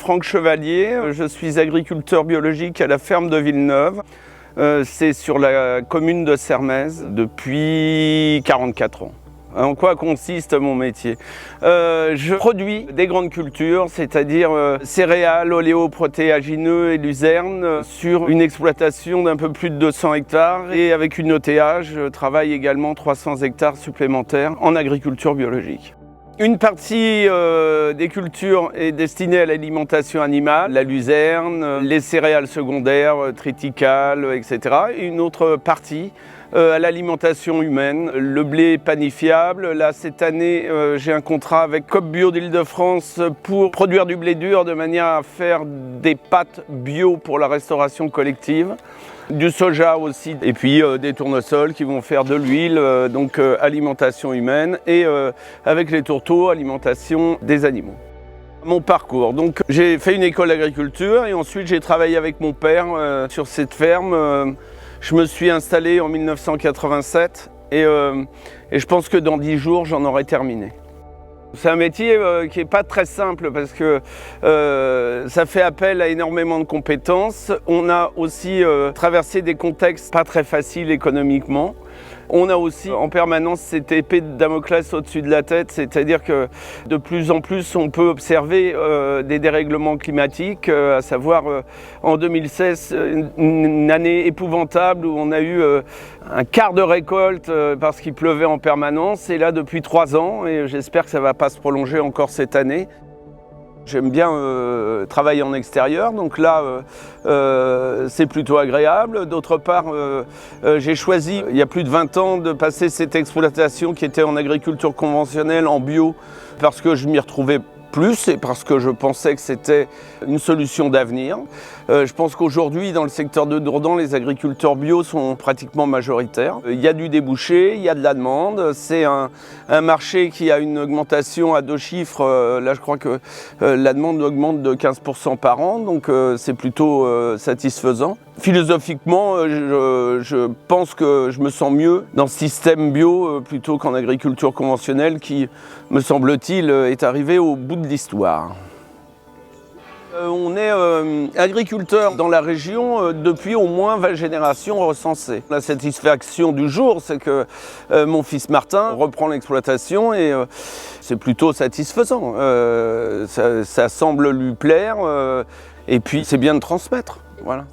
Franck Chevalier, je suis agriculteur biologique à la ferme de Villeneuve. C'est sur la commune de Sermaize depuis 44 ans. En quoi consiste mon métier? Je produis des grandes cultures, c'est-à-dire céréales, oléoprotéagineux et luzerne sur une exploitation d'un peu plus de 200 hectares et avec une ETH, je travaille également 300 hectares supplémentaires en agriculture biologique. Une partie des cultures est destinée à l'alimentation animale, la luzerne, les céréales secondaires, triticales, etc. Et une autre partie à l'alimentation humaine, le blé panifiable. Là, cette année, j'ai un contrat avec Coop Bio d'Île-de-France pour produire du blé dur de manière à faire des pâtes bio pour la restauration collective. Du soja aussi, et puis des tournesols qui vont faire de l'huile, donc alimentation humaine, et avec les tourteaux, alimentation des animaux. Mon parcours, donc j'ai fait une école d'agriculture et ensuite j'ai travaillé avec mon père sur cette ferme. Je me suis installé en 1987 et je pense que dans 10 jours j'en aurai terminé. C'est un métier qui n'est pas très simple parce que ça fait appel à énormément de compétences. On a aussi traversé des contextes pas très faciles économiquement. On a aussi en permanence cette épée de Damoclès au-dessus de la tête, c'est-à-dire que de plus en plus on peut observer des dérèglements climatiques, à savoir en 2016, une année épouvantable où on a eu un quart de récolte parce qu'il pleuvait en permanence, et là depuis 3 ans, et j'espère que ça ne va pas se prolonger encore cette année. J'aime bien travailler en extérieur, donc là c'est plutôt agréable. D'autre part, j'ai choisi il y a plus de 20 ans de passer cette exploitation qui était en agriculture conventionnelle en bio parce que je m'y retrouvais plus et parce que je pensais que c'était une solution d'avenir. Je pense qu'aujourd'hui, dans le secteur de Dourdan, les agriculteurs bio sont pratiquement majoritaires. Il y a du débouché, il y a de la demande. C'est un marché qui a une augmentation à 2 chiffres. Là, je crois que la demande augmente de 15% par an, donc c'est plutôt satisfaisant. Philosophiquement, je pense que je me sens mieux dans ce système bio plutôt qu'en agriculture conventionnelle qui, me semble-t-il, est arrivé au bout de l'histoire. On est agriculteur dans la région depuis au moins 20 générations recensées. La satisfaction du jour, c'est que mon fils Martin reprend l'exploitation et c'est plutôt satisfaisant. Ça semble lui plaire et puis c'est bien de transmettre. Voilà.